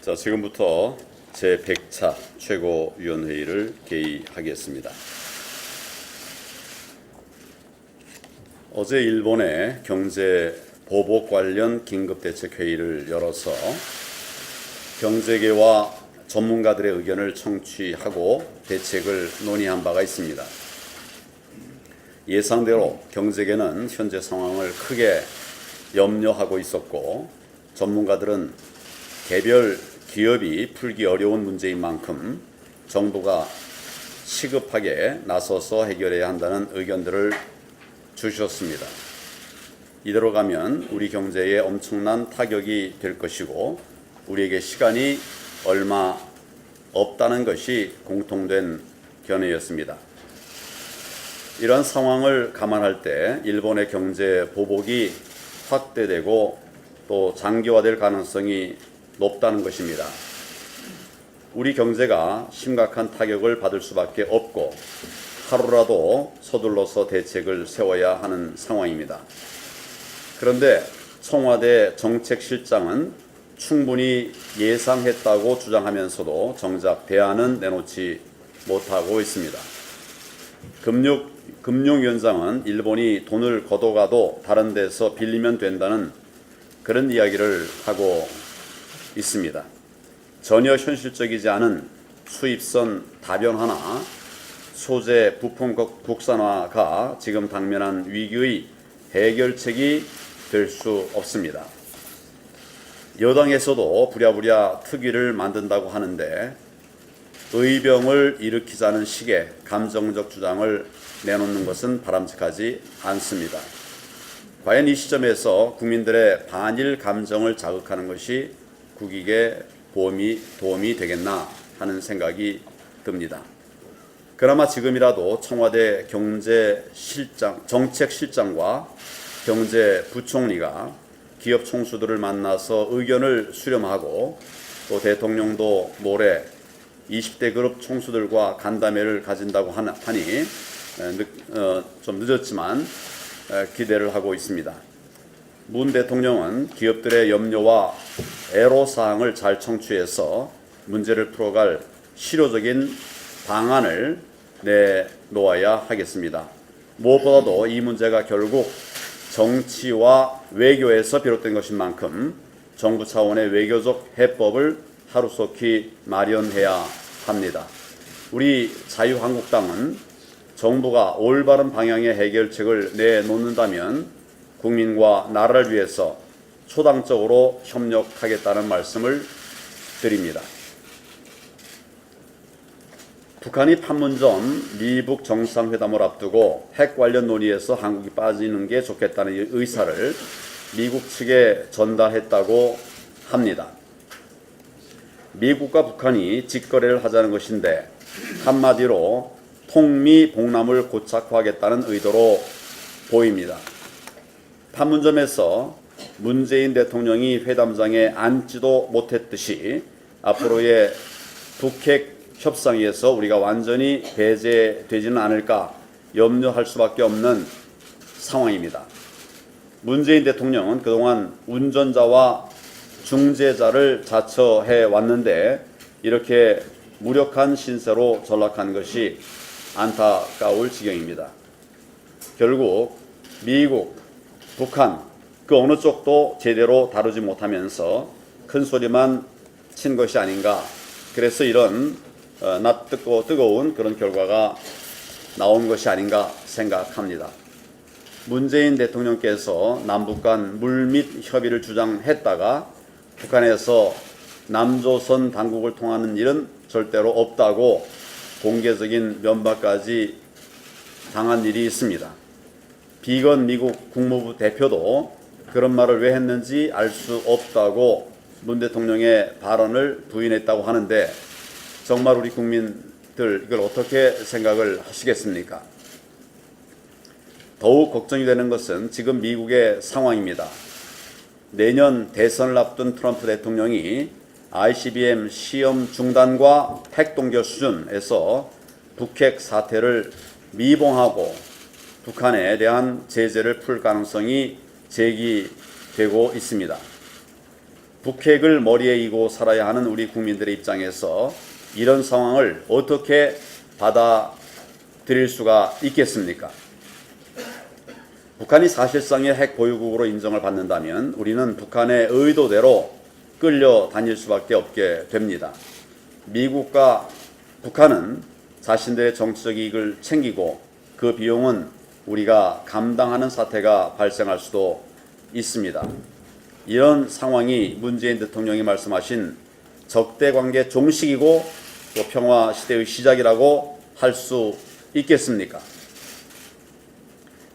자, 지금부터 제100차 최고위원회의를 개의하겠습니다. 어제 일본의 경제 보복 관련 긴급대책회의를 열어서 경제계와 전문가들의 의견을 청취하고 대책을 논의한 바가 있습니다. 예상대로 경제계는 현재 상황을 크게 염려하고 있었고, 전문가들은 개별 기업이 풀기 어려운 문제인 만큼 정부가 시급하게 나서서 해결해야 한다는 의견들을 주셨습니다. 이대로 가면 우리 경제에 엄청난 타격이 될 것이고, 우리에게 시간이 얼마 없다는 것이 공통된 견해였습니다. 이러한 상황을 감안할 때 일본의 경제 보복이 확대되고 또 장기화될 가능성이 높다는 것입니다. 우리 경제가 심각한 타격을 받을 수밖에 없고 하루라도 서둘러서 대책을 세워야 하는 상황입니다. 그런데 청와대 정책실장은 충분히 예상했다고 주장하면서도 정작 대안은 내놓지 못하고 있습니다. 금융위원장은 일본이 돈을 걷어가도 다른 데서 빌리면 된다는 그런 이야기를 하고 있습니다. 전혀 현실적이지 않은 수입선 다변화나 소재 부품 국산화가 지금 당면한 위기의 해결책이 될 수 없습니다. 여당에서도 부랴부랴 특위를 만든다고 하는데 의병을 일으키자는 식의 감정적 주장을 내놓는 것은 바람직하지 않습니다. 과연 이 시점에서 국민들의 반일 감정을 자극하는 것이 국익에 도움이 되겠나 하는 생각이 듭니다. 그나마 지금이라도 청와대 정책실장과 경제부총리가 기업 총수들을 만나서 의견을 수렴하고 또 대통령도 모레 20대 그룹 총수들과 간담회를 가진다고 하니 좀 늦었지만 기대를 하고 있습니다. 문 대통령은 기업들의 염려와 애로사항을 잘 청취해서 문제를 풀어갈 실효적인 방안을 내놓아야 하겠습니다. 무엇보다도 이 문제가 결국 정치와 외교에서 비롯된 것인 만큼 정부 차원의 외교적 해법을 하루속히 마련해야 합니다. 우리 자유한국당은 정부가 올바른 방향의 해결책을 내놓는다면 국민과 나라를 위해서 초당적으로 협력하겠다는 말씀을 드립니다. 북한이 판문점 미북 정상회담을 앞두고 핵 관련 논의에서 한국이 빠지는 게 좋겠다는 의사를 미국 측에 전달했다고 합니다. 미국과 북한이 직거래를 하자는 것인데 한마디로 통미봉남을 고착화하겠다는 의도로 보입니다. 판문점에서 문재인 대통령이 회담장에 앉지도 못했듯이 앞으로의 북핵 협상에서 우리가 완전히 배제되지는 않을까 염려할 수밖에 없는 상황입니다. 문재인 대통령은 그동안 운전자와 중재자를 자처해 왔는데 이렇게 무력한 신세로 전락한 것이 안타까울 지경입니다. 결국 미국, 북한 그 어느 쪽도 제대로 다루지 못하면서 큰 소리만 친 것이 아닌가. 그래서 이런 낯뜨고 뜨거운 그런 결과가 나온 것이 아닌가 생각합니다. 문재인 대통령께서 남북 간 물밑 협의를 주장했다가 북한에서 남조선 당국을 통하는 일은 절대로 없다고 공개적인 면박까지 당한 일이 있습니다. 비건 미국 국무부 대표도 그런 말을 왜 했는지 알 수 없다고 문 대통령의 발언을 부인했다고 하는데 정말 우리 국민들 이걸 어떻게 생각을 하시겠습니까? 더욱 걱정이 되는 것은 지금 미국의 상황입니다. 내년 대선을 앞둔 트럼프 대통령이 ICBM 시험 중단과 핵 동결 수준에서 북핵 사태를 미봉하고 북한에 대한 제재를 풀 가능성이 제기되고 있습니다. 북핵을 머리에 이고 살아야 하는 우리 국민들의 입장에서 이런 상황을 어떻게 받아들일 수가 있겠습니까? 북한이 사실상의 핵 보유국으로 인정을 받는다면 우리는 북한의 의도대로 끌려다닐 수밖에 없게 됩니다. 미국과 북한은 자신들의 정치적 이익을 챙기고 그 비용은 우리가 감당하는 사태가 발생할 수도 있습니다. 이런 상황이 문재인 대통령이 말씀하신 적대관계 종식이고 또 평화시대의 시작이라고 할 수 있겠습니까?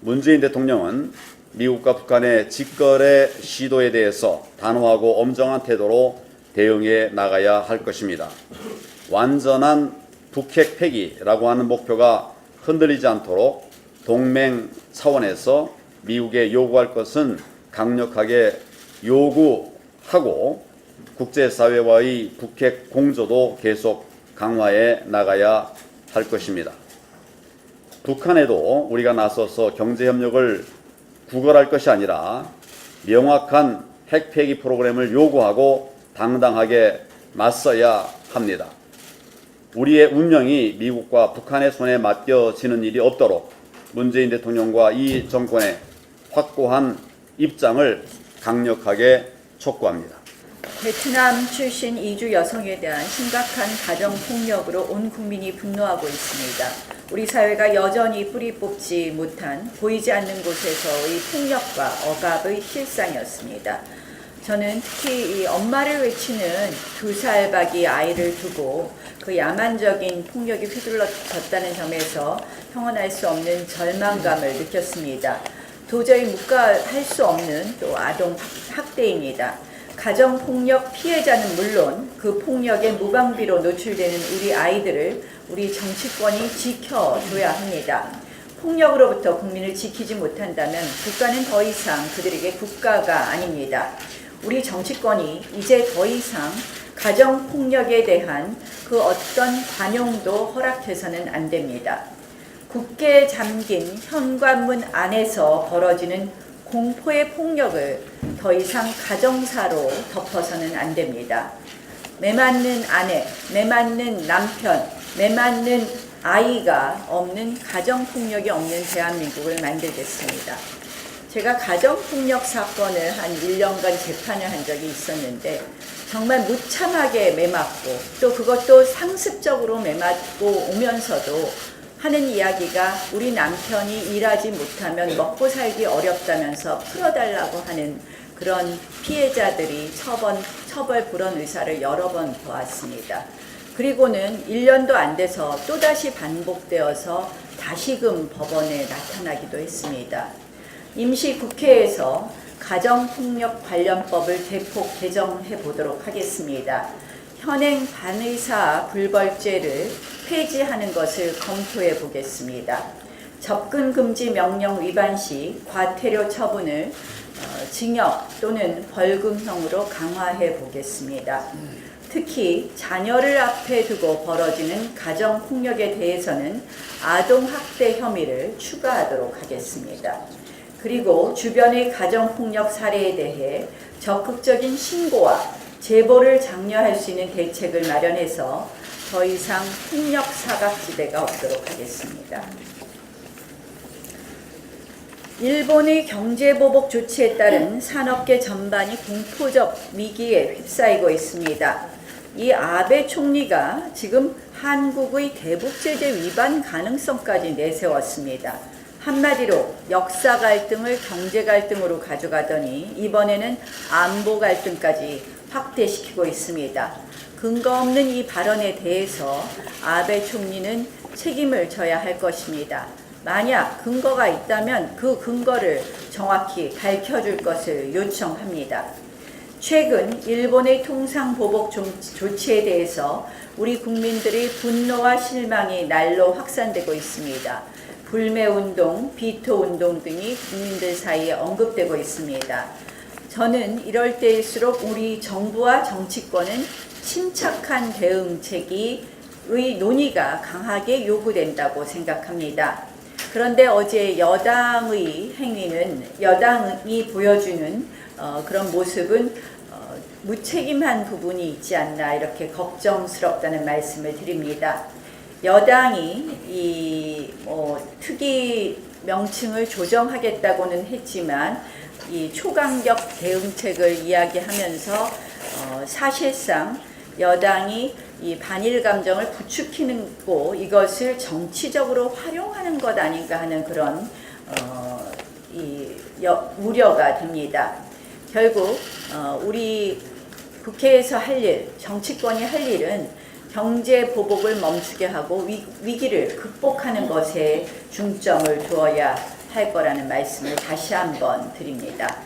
문재인 대통령은 미국과 북한의 직거래 시도에 대해서 단호하고 엄정한 태도로 대응해 나가야 할 것입니다. 완전한 북핵 폐기라고 하는 목표가 흔들리지 않도록 동맹 차원에서 미국에 요구할 것은 강력하게 요구하고 국제사회와의 북핵 공조도 계속 강화해 나가야 할 것입니다. 북한에도 우리가 나서서 경제협력을 구걸할 것이 아니라 명확한 핵폐기 프로그램을 요구하고 당당하게 맞서야 합니다. 우리의 운명이 미국과 북한의 손에 맡겨지는 일이 없도록 문재인 대통령과 이 정권의 확고한 입장을 강력하게 촉구합니다. 베트남 출신 이주 여성에 대한 심각한 가정폭력으로 온 국민이 분노하고 있습니다. 우리 사회가 여전히 뿌리 뽑지 못한 보이지 않는 곳에서의 폭력과 억압의 실상이었습니다. 저는 특히 이 엄마를 외치는 2살 박이 아이를 두고 그 야만적인 폭력이 휘둘러졌다는 점에서 형언할 수 없는 절망감을 느꼈습니다. 도저히 묵과할 수 없는 또 아동 학대입니다. 가정폭력 피해자는 물론 그 폭력에 무방비로 노출되는 우리 아이들을 우리 정치권이 지켜줘야 합니다. 폭력으로부터 국민을 지키지 못한다면 국가는 더 이상 그들에게 국가가 아닙니다. 우리 정치권이 이제 더 이상 가정폭력에 대한 그 어떤 관용도 허락해서는 안 됩니다. 굳게 잠긴 현관문 안에서 벌어지는 공포의 폭력을 더 이상 가정사로 덮어서는 안 됩니다. 매맞는 아내, 매맞는 남편, 매맞는 아이가 없는 가정폭력이 없는 대한민국을 만들겠습니다. 제가 가정폭력 사건을 한 1년간 재판을 한 적이 있었는데 정말 무참하게 매맞고 또 그것도 상습적으로 매맞고 오면서도 하는 이야기가 우리 남편이 일하지 못하면 먹고 살기 어렵다면서 풀어달라고 하는 그런 피해자들이 처벌 불원 의사를 여러 번 보았습니다. 그리고는 1년도 안 돼서 또다시 반복되어서 다시금 법원에 나타나기도 했습니다. 임시국회에서 가정폭력 관련법을 대폭 개정해 보도록 하겠습니다. 현행 반의사 불벌죄를 폐지하는 것을 검토해 보겠습니다. 접근금지 명령 위반 시 과태료 처분을 징역 또는 벌금형으로 강화해 보겠습니다. 특히 자녀를 앞에 두고 벌어지는 가정폭력에 대해서는 아동학대 혐의를 추가하도록 하겠습니다. 그리고 주변의 가정폭력 사례에 대해 적극적인 신고와 제보를 장려할 수 있는 대책을 마련해서 더 이상 폭력 사각지대가 없도록 하겠습니다. 일본의 경제보복 조치에 따른 산업계 전반이 공포적 위기에 휩싸이고 있습니다. 이 아베 총리가 지금 한국의 대북제재 위반 가능성까지 내세웠습니다. 한마디로 역사 갈등을 경제 갈등으로 가져가더니 이번에는 안보 갈등까지 확대시키고 있습니다. 근거 없는 이 발언에 대해서 아베 총리는 책임을 져야 할 것입니다. 만약 근거가 있다면 그 근거를 정확히 밝혀줄 것을 요청합니다. 최근 일본의 통상보복 조치에 대해서 우리 국민들의 분노와 실망이 날로 확산되고 있습니다. 불매운동, 비토운동 등이 국민들 사이에 언급되고 있습니다. 저는 이럴 때일수록 우리 정부와 정치권은 침착한 대응책의 논의가 강하게 요구된다고 생각합니다. 그런데 어제 여당의 행위는, 여당이 보여주는 그런 모습은 무책임한 부분이 있지 않나, 이렇게 걱정스럽다는 말씀을 드립니다. 여당이 이 특이 명칭을 조정하겠다고는 했지만 이 초강력 대응책을 이야기하면서 사실상 여당이 이 반일 감정을 부추기는 거, 이것을 정치적으로 활용하는 것 아닌가 하는 그런 우려가 됩니다. 결국 우리 국회에서 할 일, 정치권이 할 일은 경제 보복을 멈추게 하고 위기를 극복하는 것에 중점을 두어야 할 거라는 말씀을 다시 한번 드립니다.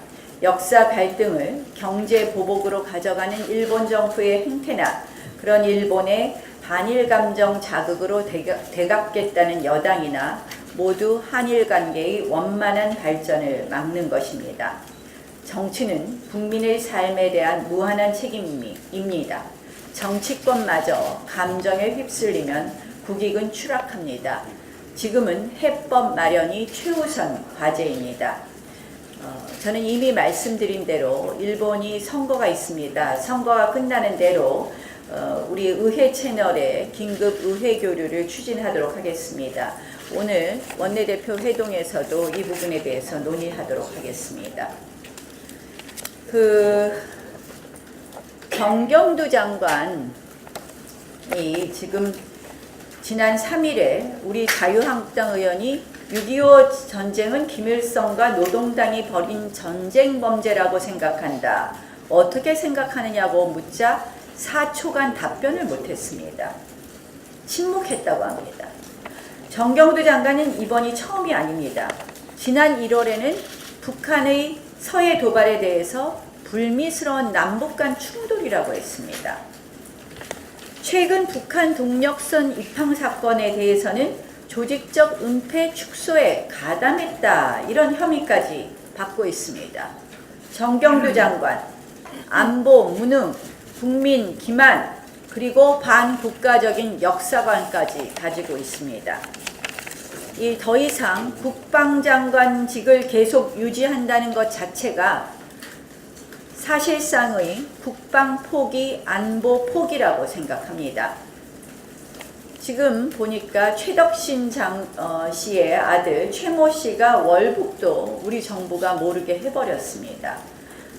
역사 갈등을 경제 보복으로 가져가는 일본 정부의 행태나 그런 일본의 반일 감정 자극으로 되갚겠다는 여당이나 모두 한일 관계의 원만한 발전을 막는 것입니다. 정치는 국민의 삶에 대한 무한한 책임입니다. 정치권마저 감정에 휩쓸리면 국익은 추락합니다. 지금은 해법 마련이 최우선 과제입니다. 저는 이미 말씀드린 대로 일본이 선거가 있습니다. 선거가 끝나는 대로 우리 의회 채널에 긴급 의회 교류를 추진하도록 하겠습니다. 오늘 원내대표 회동에서도 이 부분에 대해서 논의하도록 하겠습니다. 정경두 장관이 지금 지난 3일에 우리 자유한국당 의원이 6.25 전쟁은 김일성과 노동당이 벌인 전쟁 범죄라고 생각한다. 어떻게 생각하느냐고 묻자 4초간 답변을 못했습니다. 침묵했다고 합니다. 정경두 장관은 이번이 처음이 아닙니다. 지난 1월에는 북한의 서해 도발에 대해서 불미스러운 남북 간 충돌이라고 했습니다. 최근 북한 동력선 입항 사건에 대해서는 조직적 은폐 축소에 가담했다, 이런 혐의까지 받고 있습니다. 정경두 장관, 안보, 무능, 국민 기만, 그리고 반국가적인 역사관까지 가지고 있습니다. 더 이상 국방장관직을 계속 유지한다는 것 자체가 사실상의 국방 포기, 안보 포기라고 생각합니다. 지금 보니까 최덕신 씨의 아들 최모 씨가 월북도 우리 정부가 모르게 해버렸습니다.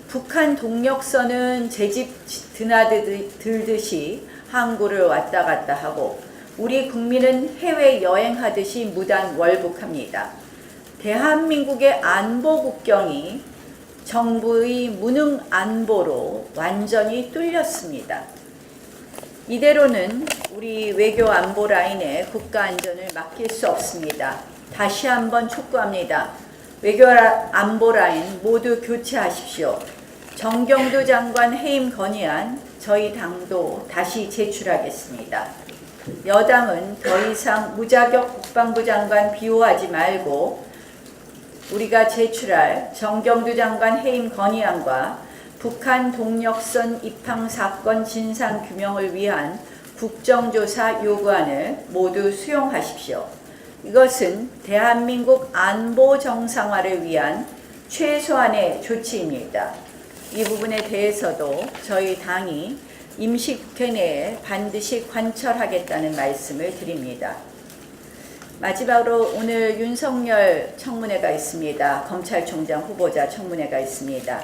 북한 동력선은 제 집 드나들듯이 항구를 왔다 갔다 하고 우리 국민은 해외 여행하듯이 무단 월북합니다. 대한민국의 안보 국경이 정부의 무능 안보로 완전히 뚫렸습니다. 이대로는 우리 외교 안보 라인의 국가 안전을 맡길 수 없습니다. 다시 한번 촉구합니다. 외교 안보 라인 모두 교체하십시오. 정경두 장관 해임 건의안 저희 당도 다시 제출하겠습니다. 여당은 더 이상 무자격 국방부 장관 비호하지 말고 우리가 제출할 정경두 장관 해임 건의안과 북한 동력선 입항 사건 진상 규명을 위한 국정조사 요구안을 모두 수용하십시오. 이것은 대한민국 안보 정상화를 위한 최소한의 조치입니다. 이 부분에 대해서도 저희 당이 임시국회 내에 반드시 관철하겠다는 말씀을 드립니다. 마지막으로 오늘 윤석열 청문회가 있습니다. 검찰총장 후보자 청문회가 있습니다.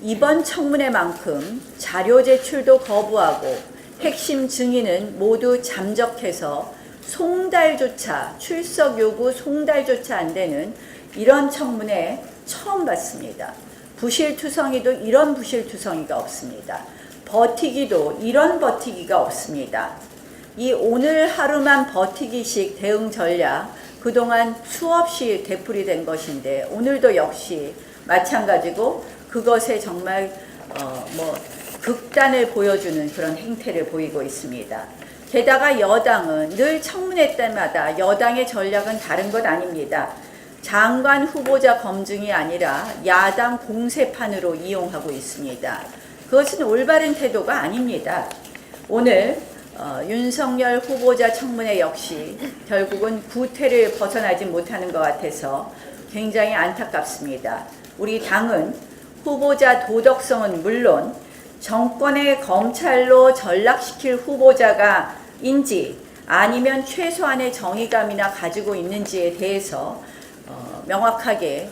이번 청문회만큼 자료 제출도 거부하고 핵심 증인은 모두 잠적해서 송달조차, 출석 요구 송달조차 안 되는 이런 청문회 처음 봤습니다. 부실투성이도 이런 부실투성이가 없습니다. 버티기도 이런 버티기가 없습니다. 이 오늘 하루만 버티기식 대응 전략 그동안 수없이 되풀이된 것인데 오늘도 역시 마찬가지고 그것에 정말 극단을 보여주는 그런 행태를 보이고 있습니다. 게다가 여당은 늘 청문회 때마다 여당의 전략은 다른 것 아닙니다. 장관 후보자 검증이 아니라 야당 공세판으로 이용하고 있습니다. 그것은 올바른 태도가 아닙니다. 오늘 윤석열 후보자 청문회 역시 결국은 구태를 벗어나지 못하는 것 같아서 굉장히 안타깝습니다. 우리 당은 후보자 도덕성은 물론 정권의 검찰로 전락시킬 후보자가 인지 아니면 최소한의 정의감이나 가지고 있는지에 대해서 명확하게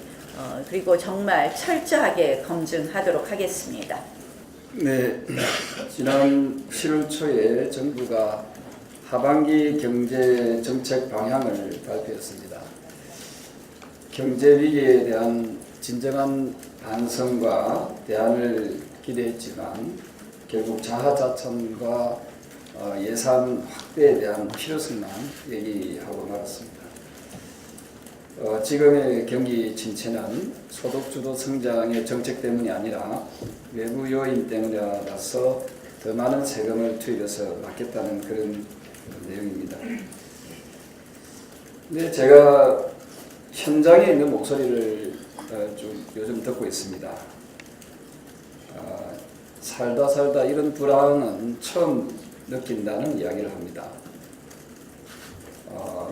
그리고 정말 철저하게 검증하도록 하겠습니다. 네, 지난 7월 초에 정부가 하반기 경제 정책 방향을 발표했습니다. 경제 위기에 대한 진정한 반성과 대안을 기대했지만 결국 자하자찬과 예산 확대에 대한 필요성만 얘기하고 말았습니다. 지금의 경기 침체는 소득주도 성장의 정책 때문이 아니라 외부 요인 때문이라서 더 많은 세금을 투입해서 막겠다는 그런 내용입니다. 근데 제가 현장에 있는 목소리를 좀 요즘 듣고 있습니다. 살다 이런 불안은 처음 느낀다는 이야기를 합니다.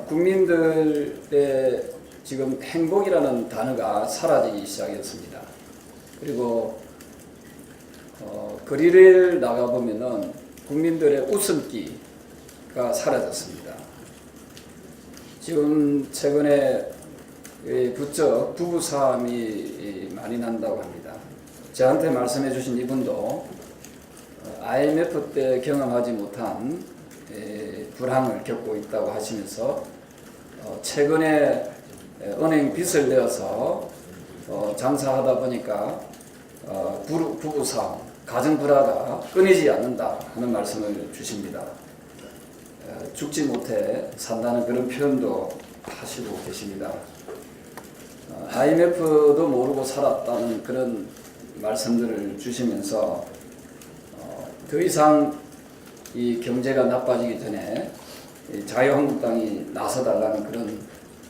국민들의 지금 행복이라는 단어가 사라지기 시작했습니다. 그리고 거리를 나가보면은 국민들의 웃음기가 사라졌습니다. 지금 최근에 부쩍 부부싸움이 많이 난다고 합니다. 저한테 말씀해 주신 이분도 IMF 때 경험하지 못한 불황을 겪고 있다고 하시면서 최근에 은행 빚을 내어서 장사하다 보니까 부부싸움, 가정불화가 끊이지 않는다 하는 말씀을 주십니다. 죽지 못해 산다는 그런 표현도 하시고 계십니다. IMF도 모르고 살았다는 그런 말씀들을 주시면서 더 이상 이 경제가 나빠지기 전에 자유한국당이 나서달라는 그런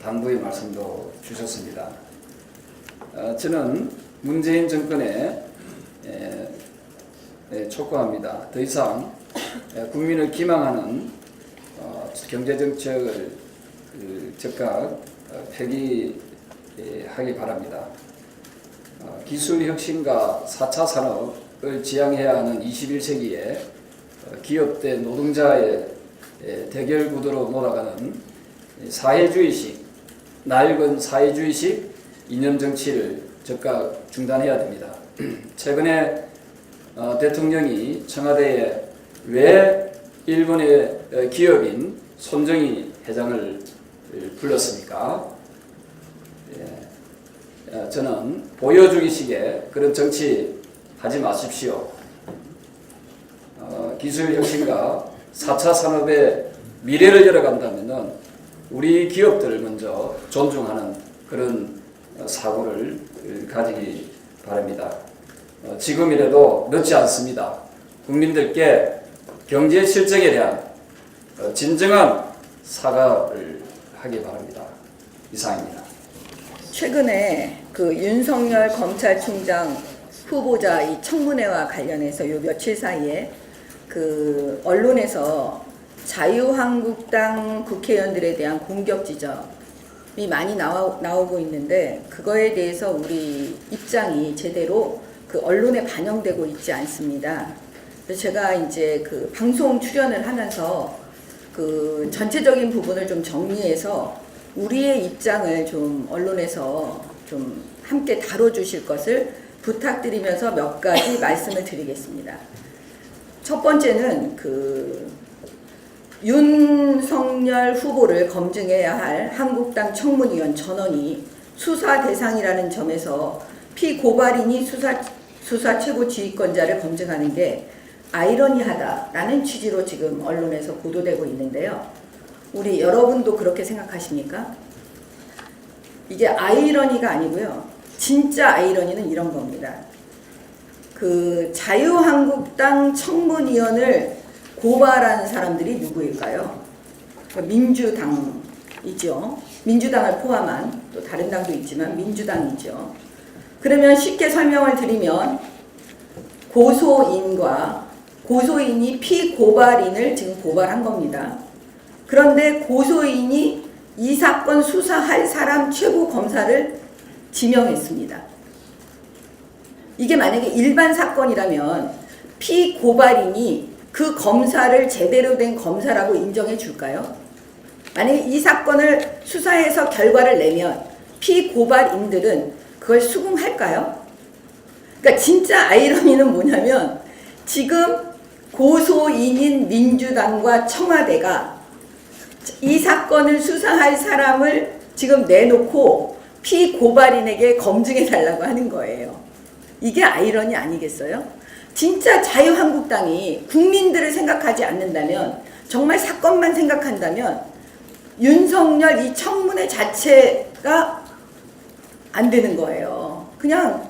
당부의 말씀도 주셨습니다. 저는 문재인 정권에 촉구합니다. 더 이상 국민을 기망하는 경제정책을 즉각 폐기하기 바랍니다. 기술혁신과 4차 산업을 지향해야 하는 21세기에 기업 대 노동자의 대결 구도로 몰아가는 사회주의식, 낡은 사회주의식 이념 정치를 즉각 중단해야 됩니다. 최근에 대통령이 청와대에 왜 일본의 기업인 손정희 회장을 불렀습니까? 저는 보여주기식의 그런 정치 하지 마십시오. 기술혁신과 4차 산업의 미래를 열어간다면 우리 기업들을 먼저 존중하는 그런 사고를 가지기 바랍니다. 지금이라도 늦지 않습니다. 국민들께 경제 실정에 대한 진정한 사과를 하기 바랍니다. 이상입니다. 최근에 그 윤석열 검찰총장 후보자 이 청문회와 관련해서 요 며칠 사이에 그 언론에서 자유한국당 국회의원들에 대한 공격 지적이 많이 나오고 있는데 그거에 대해서 우리 입장이 제대로 그 언론에 반영되고 있지 않습니다. 그래서 제가 이제 그 방송 출연을 하면서 그 전체적인 부분을 좀 정리해서 우리의 입장을 좀 언론에서 좀 함께 다뤄주실 것을 부탁드리면서 몇 가지 말씀을 드리겠습니다. 첫 번째는 그 윤석열 후보를 검증해야 할 한국당 청문위원 전원이 수사 대상이라는 점에서 피고발인이 수사 최고 지휘권자를 검증하는 게 아이러니하다라는 취지로 지금 언론에서 보도되고 있는데요. 우리 여러분도 그렇게 생각하십니까? 이게 아이러니가 아니고요. 진짜 아이러니는 이런 겁니다. 그 자유한국당 청문위원을 고발한 사람들이 누구일까요? 민주당이죠. 민주당을 포함한 또 다른 당도 있지만 민주당이죠. 그러면 쉽게 설명을 드리면 고소인과 고소인이 피고발인을 지금 고발한 겁니다. 그런데 고소인이 이 사건 수사할 사람 최고 검사를 지명했습니다. 이게 만약에 일반 사건이라면 피고발인이 그 검사를 제대로 된 검사라고 인정해 줄까요? 만약에 이 사건을 수사해서 결과를 내면 피고발인들은 그걸 수긍할까요? 그러니까 진짜 아이러니는 뭐냐면 지금 고소인인 민주당과 청와대가 이 사건을 수사할 사람을 지금 내놓고 피고발인에게 검증해 달라고 하는 거예요. 이게 아이러니 아니겠어요? 진짜 자유한국당이 국민들을 생각하지 않는다면, 정말 사건만 생각한다면 윤석열 이 청문회 자체가 안 되는 거예요. 그냥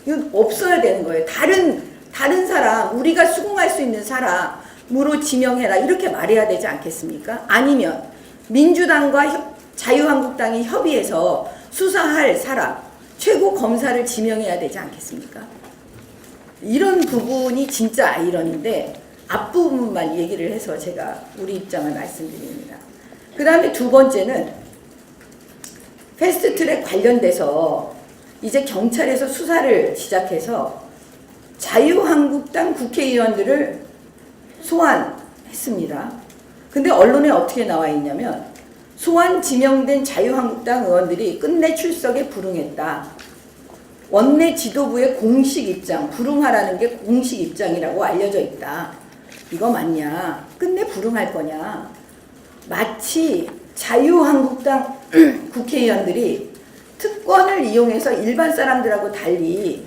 이거 없어야 되는 거예요. 다른 사람, 우리가 수긍할 수 있는 사람으로 지명해라, 이렇게 말해야 되지 않겠습니까? 아니면 민주당과 자유한국당이 협의해서 수사할 사람, 최고 검사를 지명해야 되지 않겠습니까? 이런 부분이 진짜 아이러니인데 앞부분만 얘기를 해서 제가 우리 입장을 말씀드립니다. 그 다음에 두 번째는 패스트트랙 관련돼서 이제 경찰에서 수사를 시작해서 자유한국당 국회의원들을 소환했습니다. 근데 언론에 어떻게 나와 있냐면 소환 지명된 자유한국당 의원들이 끝내 출석에 불응했다. 원내 지도부의 공식 입장, 불응하라는 게 공식 입장이라고 알려져 있다. 이거 맞냐? 끝내 불응할 거냐? 마치 자유한국당 국회의원들이 특권을 이용해서 일반 사람들하고 달리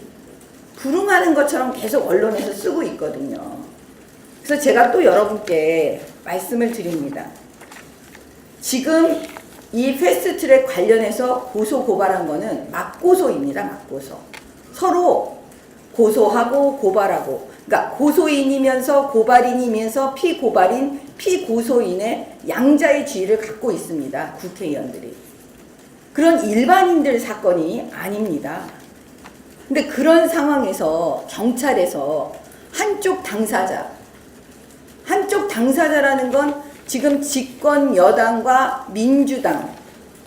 불응하는 것처럼 계속 언론에서 쓰고 있거든요. 그래서 제가 또 여러분께 말씀을 드립니다. 지금 이 패스트트랙 관련해서 고소 고발한 거는 막고소입니다. 막고소. 서로 고소하고 고발하고, 그러니까 고소인이면서 고발인이면서 피고발인, 피고소인의 양자의 지위를 갖고 있습니다. 국회의원들이. 그런 일반인들 사건이 아닙니다. 근데 그런 상황에서 경찰에서 한쪽 당사자라는 건 지금 집권 여당과 민주당,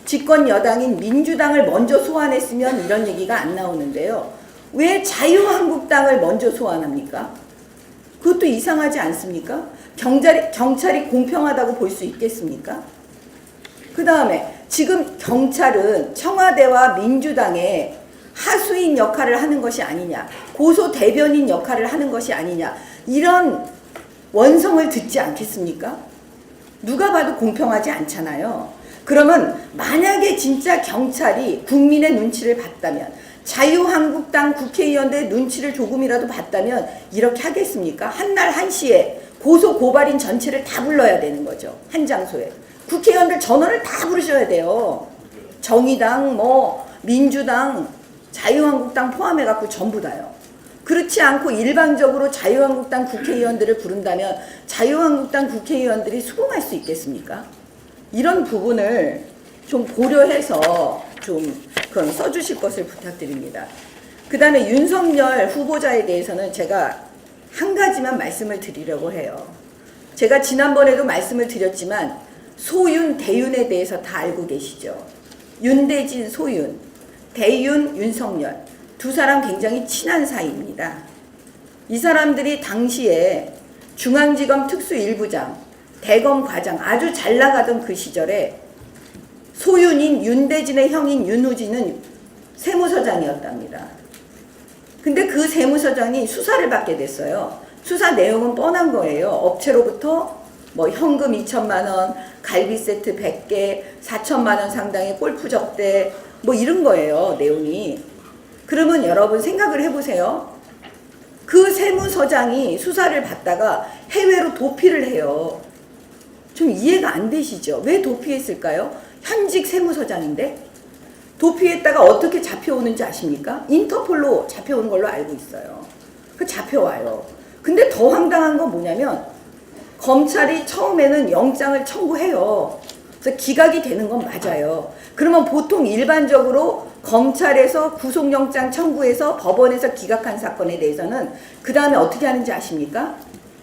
집권 여당인 민주당을 먼저 소환했으면 이런 얘기가 안 나오는데요. 왜 자유한국당을 먼저 소환합니까? 그것도 이상하지 않습니까? 경찰이 공평하다고 볼 수 있겠습니까? 그 다음에 지금 경찰은 청와대와 민주당의 하수인 역할을 하는 것이 아니냐, 고소 대변인 역할을 하는 것이 아니냐, 이런 원성을 듣지 않겠습니까? 누가 봐도 공평하지 않잖아요. 그러면 만약에 진짜 경찰이 국민의 눈치를 봤다면, 자유한국당 국회의원들의 눈치를 조금이라도 봤다면 이렇게 하겠습니까? 한날 한시에 고소 고발인 전체를 다 불러야 되는 거죠. 한 장소에. 국회의원들 전원을 다 부르셔야 돼요. 정의당, 민주당, 자유한국당 포함해갖고 전부 다요. 그렇지 않고 일방적으로 자유한국당 국회의원들을 부른다면 자유한국당 국회의원들이 수긍할 수 있겠습니까? 이런 부분을 좀 고려해서 좀 그런 써주실 것을 부탁드립니다. 그 다음에 윤석열 후보자에 대해서는 제가 한 가지만 말씀을 드리려고 해요. 제가 지난번에도 말씀을 드렸지만 소윤, 대윤에 대해서 다 알고 계시죠? 윤대진, 소윤, 대윤, 윤석열 두 사람 굉장히 친한 사이입니다. 이 사람들이 당시에 중앙지검 특수일부장, 대검 과장 아주 잘 나가던 그 시절에 소윤인 윤대진의 형인 윤우진은 세무서장이었답니다. 근데 그 세무서장이 수사를 받게 됐어요. 수사 내용은 뻔한 거예요. 업체로부터 현금 2천만 원, 갈비 세트 100개, 4천만 원 상당의 골프 접대 이런 거예요. 내용이. 그러면 여러분 생각을 해보세요. 그 세무서장이 수사를 받다가 해외로 도피를 해요. 좀 이해가 안 되시죠? 왜 도피했을까요? 현직 세무서장인데? 도피했다가 어떻게 잡혀오는지 아십니까? 인터폴로 잡혀오는 걸로 알고 있어요. 그 잡혀와요. 근데 더 황당한 건 뭐냐면 검찰이 처음에는 영장을 청구해요. 그래서 기각이 되는 건 맞아요. 그러면 보통 일반적으로 검찰에서 구속영장 청구해서 법원에서 기각한 사건에 대해서는 그 다음에 어떻게 하는지 아십니까?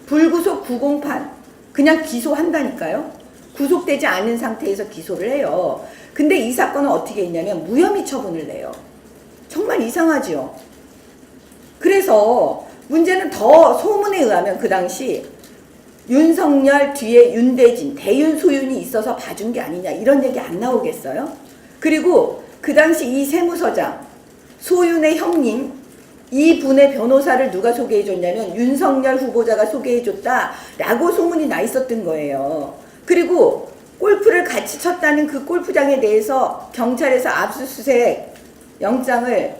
불구속 구공판 그냥 기소한다니까요. 구속되지 않은 상태에서 기소를 해요. 근데 이 사건은 어떻게 했냐면 무혐의 처분을 내요. 정말 이상하지요. 그래서 문제는 더 소문에 의하면 그 당시 윤석열 뒤에 윤대진, 대윤 소윤이 있어서 봐준 게 아니냐 이런 얘기 안 나오겠어요? 그리고 그 당시 이 세무서장, 소윤의 형님 이분의 변호사를 누가 소개해줬냐면 윤석열 후보자가 소개해줬다라고 소문이 나 있었던 거예요. 그리고 골프를 같이 쳤다는 그 골프장에 대해서 경찰에서 압수수색 영장을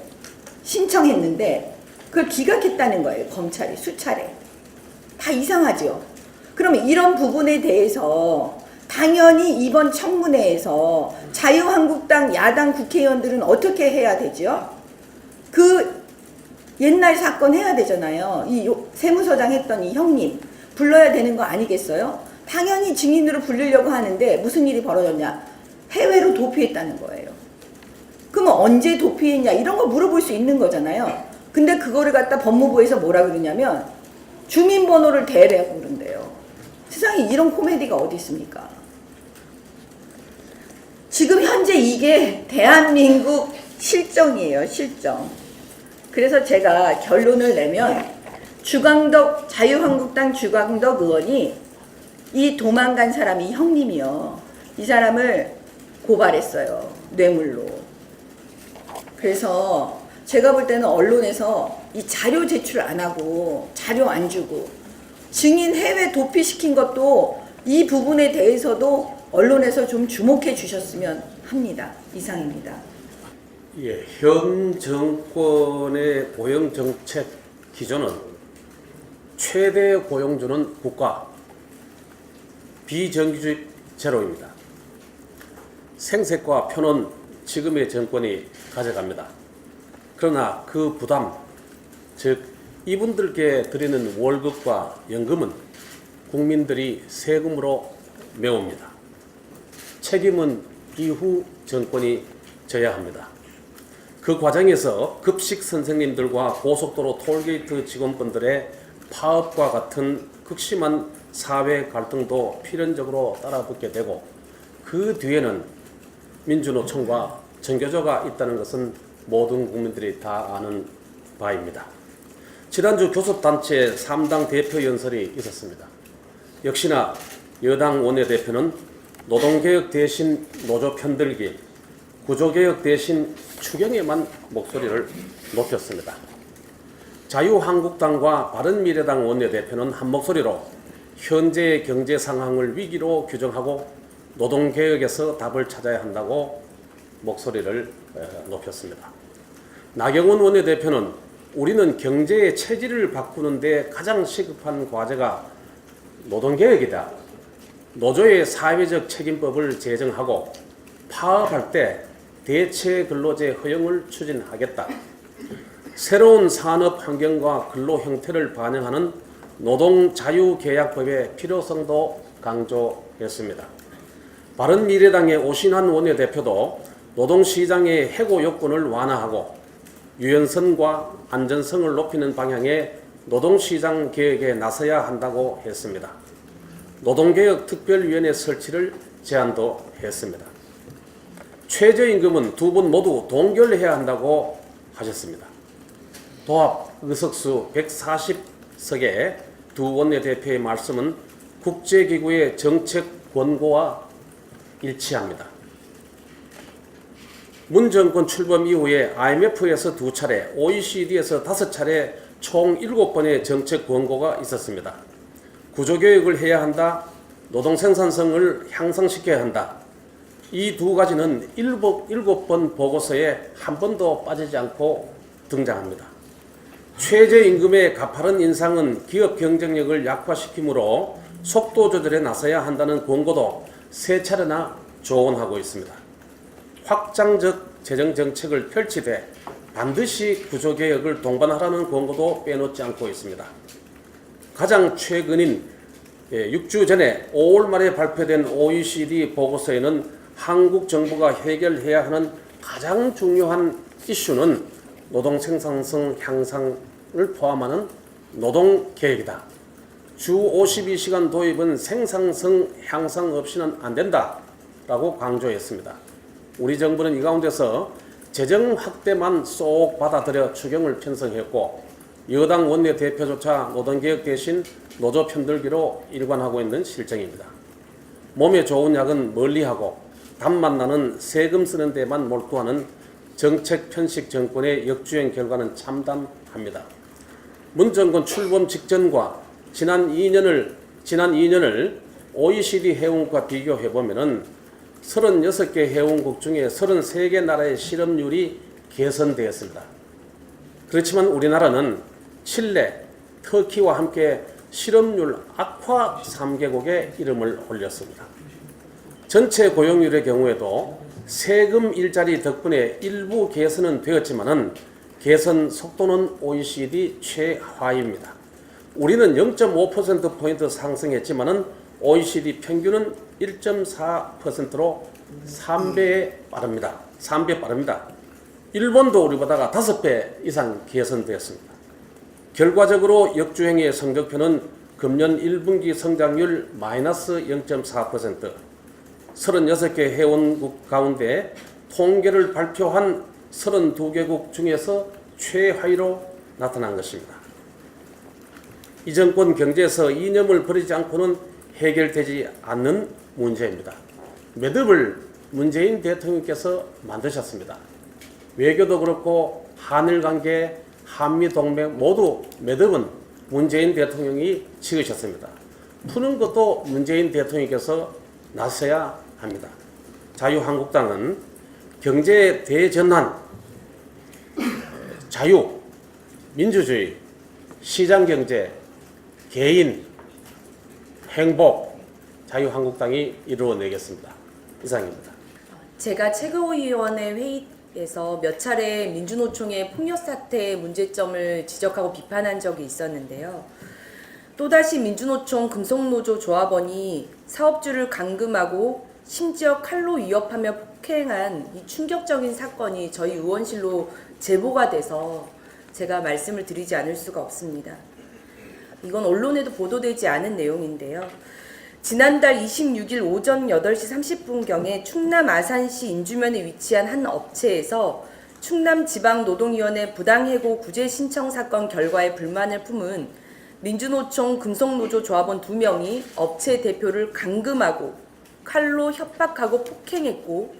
신청했는데 그걸 기각했다는 거예요. 검찰이 수차례. 다 이상하죠. 그러면 이런 부분에 대해서 당연히 이번 청문회에서 자유한국당 야당 국회의원들은 어떻게 해야 되죠? 그 옛날 사건 해야 되잖아요. 이 세무서장 했던 이 형님 불러야 되는 거 아니겠어요? 당연히 증인으로 부르려고 하는데 무슨 일이 벌어졌냐? 해외로 도피했다는 거예요. 그러면 언제 도피했냐? 이런 거 물어볼 수 있는 거잖아요. 근데 그거를 갖다 법무부에서 뭐라 그러냐면 주민번호를 대라고 그런대요. 세상에 이런 코미디가 어디 있습니까? 지금 현재 이게 대한민국 실정이에요. 실정. 그래서 제가 결론을 내면 주광덕 자유한국당 주광덕 의원이 이 도망간 사람이 형님이요. 이 사람을 고발했어요. 뇌물로. 그래서 제가 볼 때는 언론에서 이 자료 제출 안 하고 자료 안 주고 증인 해외 도피시킨 것도 이 부분에 대해서도 언론에서 좀 주목해 주셨으면 합니다. 이상입니다. 예, 현 정권의 고용 정책 기조는 최대 고용주는 국가, 비정규직 제로입니다. 생색과 표는 지금의 정권이 가져갑니다. 그러나 그 부담, 즉 이분들께 드리는 월급과 연금은 국민들이 세금으로 메웁니다. 책임은 이후 정권이 져야 합니다. 그 과정에서 급식 선생님들과 고속도로 톨게이트 직원분들의 파업과 같은 극심한 사회 갈등도 필연적으로 따라붙게 되고 그 뒤에는 민주노총과 정교조가 있다는 것은 모든 국민들이 다 아는 바입니다. 지난주 교섭단체 3당 대표 연설이 있었습니다. 역시나 여당 원내대표는 노동개혁 대신 노조 편들기, 구조개혁 대신 추경에만 목소리를 높였습니다. 자유한국당과 바른미래당 원내대표는 한 목소리로 현재의 경제 상황을 위기로 규정하고 노동개혁에서 답을 찾아야 한다고 목소리를 높였습니다. 나경원 원내대표는 우리는 경제의 체질을 바꾸는 데 가장 시급한 과제가 노동개혁이다. 노조의 사회적 책임법을 제정하고 파업할 때 대체 근로제 허용을 추진하겠다. 새로운 산업 환경과 근로 형태를 반영하는 노동자유계약법의 필요성도 강조했습니다. 바른미래당의 오신환 원내대표도 노동시장의 해고 요건을 완화하고 유연성과 안전성을 높이는 방향의 노동시장 개혁에 나서야 한다고 했습니다. 노동개혁 특별위원회 설치를 제안도 했습니다. 최저임금은 두 분 모두 동결해야 한다고 하셨습니다. 도합 의석수 140석의 두 원내대표의 말씀은 국제기구의 정책 권고와 일치합니다. 문 정권 출범 이후에 IMF에서 2차례, OECD에서 5차례 총 7번의 정책 권고가 있었습니다. 구조개혁을 해야 한다, 노동생산성을 향상시켜야 한다. 이 두 가지는 7번 보고서에 한 번도 빠지지 않고 등장합니다. 최저임금의 가파른 인상은 기업 경쟁력을 약화시키므로 속도 조절에 나서야 한다는 권고도 3차례나 조언하고 있습니다. 확장적 재정정책을 펼치되 반드시 구조개혁을 동반하라는 권고도 빼놓지 않고 있습니다. 가장 최근인 6주 전에 5월 말에 발표된 OECD 보고서에는 한국 정부가 해결해야 하는 가장 중요한 이슈는 노동 생산성 향상을 포함하는 노동계획이다. 주 52시간 도입은 생산성 향상 없이는 안 된다라고 강조했습니다. 우리 정부는 이 가운데서 재정 확대만 쏙 받아들여 추경을 편성했고 여당 원내대표조차 노동개혁 대신 노조 편들기로 일관하고 있는 실정입니다. 몸에 좋은 약은 멀리하고 답만 나는 세금 쓰는 데만 몰두하는 정책 편식 정권의 역주행 결과는 참담합니다. 문 정권 출범 직전과 지난 2년을 OECD 회원국과 비교해보면 36개 회원국 중에 33개 나라의 실업률이 개선되었습니다. 그렇지만 우리나라는 칠레, 터키와 함께 실업률 악화 3개국에 이름을 올렸습니다. 전체 고용률의 경우에도 세금 일자리 덕분에 일부 개선은 되었지만은 개선 속도는 OECD 최하입니다. 우리는 0.5%포인트 상승했지만은 OECD 평균은 1.4%로 3배 빠릅니다. 일본도 우리보다가 5배 이상 개선되었습니다. 결과적으로 역주행의 성적표는 금년 1분기 성장률 마이너스 0.4%, 36개 회원국 가운데 통계를 발표한 32개국 중에서 최하위로 나타난 것입니다. 이 정권 경제에서 이념을 버리지 않고는 해결되지 않는 문제입니다. 매듭을 문재인 대통령께서 만드셨습니다. 외교도 그렇고 한일관계, 한미동맹 모두 매듭은 문재인 대통령이 지으셨습니다. 푸는 것도 문재인 대통령께서 나서야 합니다. 자유한국당은 경제 대전환, 자유, 민주주의, 시장경제, 개인, 행복, 자유한국당이 이루어내겠습니다. 이상입니다. 제가 최고위원회 회의에서 몇 차례 민주노총의 폭력 사태의 문제점을 지적하고 비판한 적이 있었는데요. 또다시 민주노총 금속노조 조합원이 사업주를 감금하고 심지어 칼로 위협하며 폭행한 이 충격적인 사건이 저희 의원실로 제보가 돼서 제가 말씀을 드리지 않을 수가 없습니다. 이건 언론에도 보도되지 않은 내용인데요. 지난달 26일 오전 8시 30분경에 충남 아산시 인주면에 위치한 한 업체에서 충남지방노동위원회 부당해고 구제 신청 사건 결과에 불만을 품은 민주노총 금속노조 조합원 2명이 업체 대표를 감금하고 칼로 협박하고 폭행했고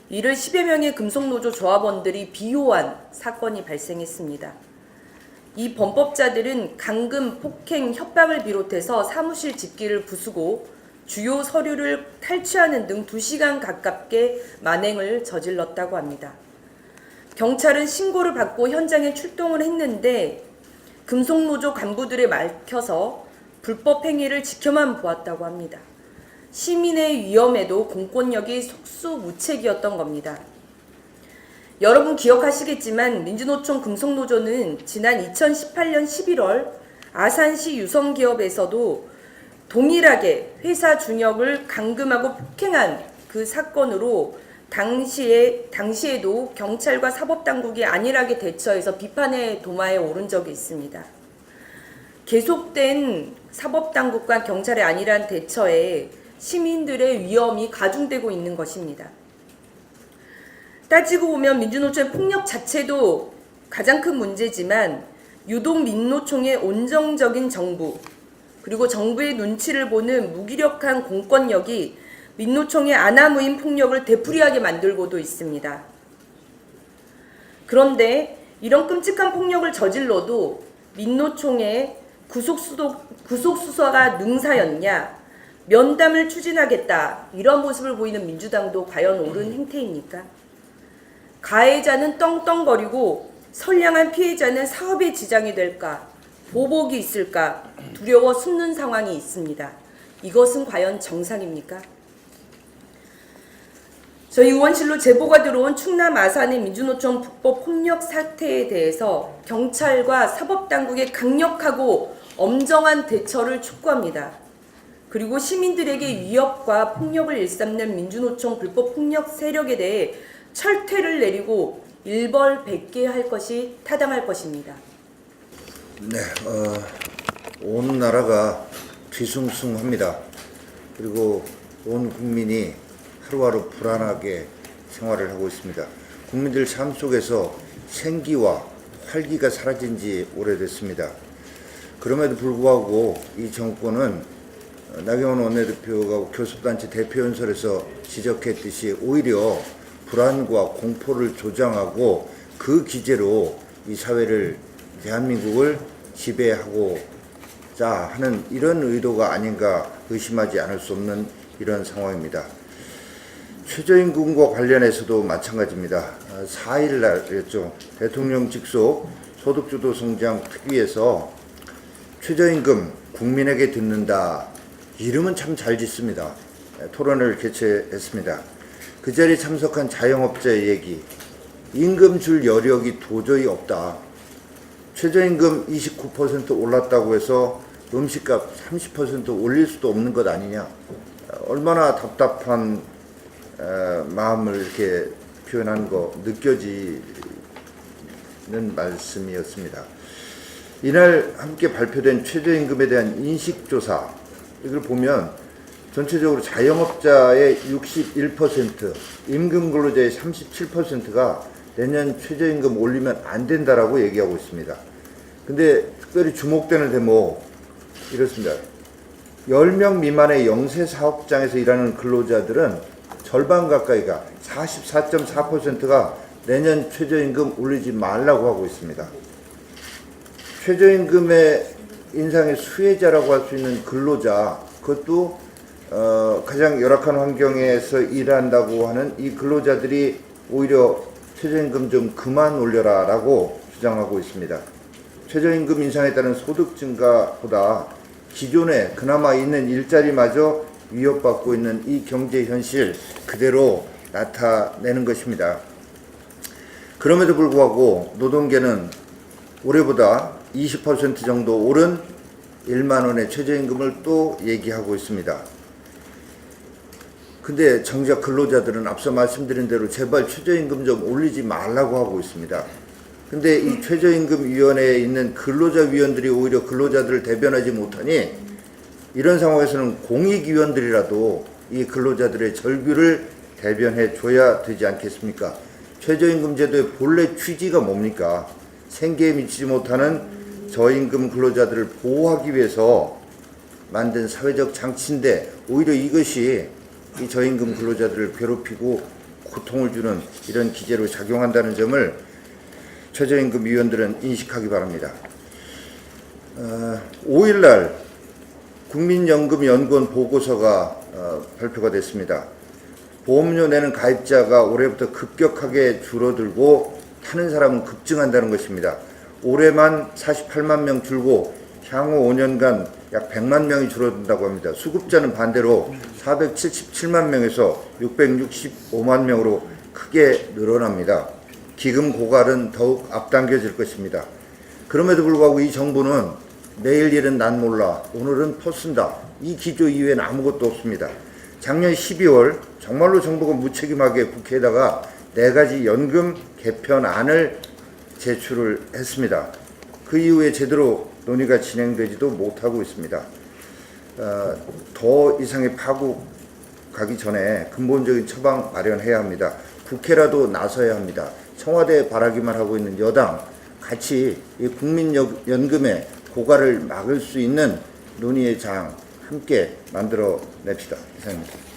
이를 10여 명의 금속노조 조합원들이 비호한 사건이 발생했습니다. 이 범법자들은 감금, 폭행, 협박을 비롯해서 사무실 집기를 부수고 주요 서류를 탈취하는 등 2시간 가깝게 만행을 저질렀다고 합니다. 경찰은 신고를 받고 현장에 출동을 했는데 금속노조 간부들에 막혀서 불법 행위를 지켜만 보았다고 합니다. 시민의 위험에도 공권력이 속수무책이었던 겁니다. 여러분 기억하시겠지만 민주노총 금속노조는 지난 2018년 11월 아산시 유성기업에서도 동일하게 회사 준역을 감금하고 폭행한 그 사건으로 당시에도 경찰과 사법당국이 안일하게 대처해서 비판의 도마에 오른 적이 있습니다. 계속된 사법당국과 경찰의 안일한 대처에 시민들의 위험이 가중되고 있는 것입니다. 따지고 보면 민주노총의 폭력 자체도 가장 큰 문제지만 유독 민노총의 온정적인 정부 그리고 정부의 눈치를 보는 무기력한 공권력이 민노총의 아나무인 폭력을 되풀이하게 만들고도 있습니다. 그런데 이런 끔찍한 폭력을 저질러도 민노총의 구속수사가 능사였냐, 면담을 추진하겠다 이런 모습을 보이는 민주당도 과연 옳은 행태입니까? 가해자는 떵떵거리고 선량한 피해자는 사업에 지장이 될까, 보복이 있을까 두려워 숨는 상황이 있습니다. 이것은 과연 정상입니까? 저희 의원실로 제보가 들어온 충남 아산의 민주노총 불법 폭력 사태에 대해서 경찰과 사법당국의 강력하고 엄정한 대처를 촉구합니다. 그리고 시민들에게 위협과 폭력을 일삼는 민주노총 불법 폭력 세력에 대해 철퇴를 내리고 일벌백계 할 것이 타당할 것입니다. 네, 온 나라가 뒤숭숭합니다. 그리고 온 국민이 하루하루 불안하게 생활을 하고 있습니다. 국민들 삶 속에서 생기와 활기가 사라진 지 오래됐습니다. 그럼에도 불구하고 이 정권은 나경원 원내대표가 교섭단체 대표연설에서 지적했듯이 오히려 불안과 공포를 조장하고 그 기제로 이 사회를, 대한민국을 지배하고자 하는 이런 의도가 아닌가 의심하지 않을 수 없는 이런 상황입니다. 최저임금과 관련해서도 마찬가지입니다. 4일 날이었죠. 대통령 직속 소득주도 성장 특위에서 최저임금 국민에게 듣는다. 이름은 참 잘 짓습니다. 토론을 개최했습니다. 그 자리에 참석한 자영업자의 얘기. 임금 줄 여력이 도저히 없다. 최저임금 29% 올랐다고 해서 음식값 30% 올릴 수도 없는 것 아니냐. 얼마나 답답한 마음을 이렇게 표현한 거 느껴지는 말씀이었습니다. 이날 함께 발표된 최저임금에 대한 인식조사, 이걸 보면 전체적으로 자영업자의 61%, 임금근로자의 37%가 내년 최저임금 올리면 안 된다라고 얘기하고 있습니다. 근데 특별히 주목되는 대목 이렇습니다. 10명 미만의 영세 사업장에서 일하는 근로자들은 절반 가까이가 44.4%가 내년 최저임금 올리지 말라고 하고 있습니다. 최저임금의 인상의 수혜자라고 할 수 있는 근로자, 그것도 가장 열악한 환경에서 일한다고 하는 이 근로자들이 오히려 최저임금 좀 그만 올려라 라고 주장하고 있습니다. 최저임금 인상에 따른 소득 증가보다 기존에 그나마 있는 일자리마저 위협받고 있는 이 경제 현실 그대로 나타내는 것입니다. 그럼에도 불구하고 노동계는 올해보다 20% 정도 오른 1만 원의 최저임금을 또 얘기하고 있습니다. 근데 정작 근로자들은 앞서 말씀드린 대로 제발 최저임금 좀 올리지 말라고 하고 있습니다. 근데 이 최저임금위원회에 있는 근로자위원들이 오히려 근로자들을 대변하지 못하니 이런 상황에서는 공익위원들이라도 이 근로자들의 절규를 대변해 줘야 되지 않겠습니까? 최저임금 제도의 본래 취지가 뭡니까? 생계에 미치지 못하는 저임금 근로자들을 보호하기 위해서 만든 사회적 장치인데 오히려 이것이 이 저임금 근로자들을 괴롭히고 고통을 주는 이런 기제로 작용한다는 점을 최저임금 위원들은 인식하기 바랍니다. 5일날 국민연금연구원 보고서가 발표가 됐습니다. 보험료 내는 가입자가 올해부터 급격하게 줄어들고 타는 사람은 급증한다는 것입니다. 올해만 48만 명 줄고 향후 5년간 약 100만 명이 줄어든다고 합니다. 수급자는 반대로 477만 명에서 665만 명으로 크게 늘어납니다. 기금 고갈은 더욱 앞당겨질 것입니다. 그럼에도 불구하고 이 정부는 내일 일은 난 몰라, 오늘은 퍼쓴다. 이 기조 이외에는 아무것도 없습니다. 작년 12월 정말로 정부가 무책임하게 국회에다가 4가지 연금 개편안을 제출을 했습니다. 그 이후에 제대로 논의가 진행되지도 못하고 있습니다. 더 이상의 파국 가기 전에 근본적인 처방 마련해야 합니다. 국회라도 나서야 합니다. 청와대에 바라기만 하고 있는 여당 같이 이 국민연금의 고갈을 막을 수 있는 논의의 장 함께 만들어 냅시다. 이상입니다.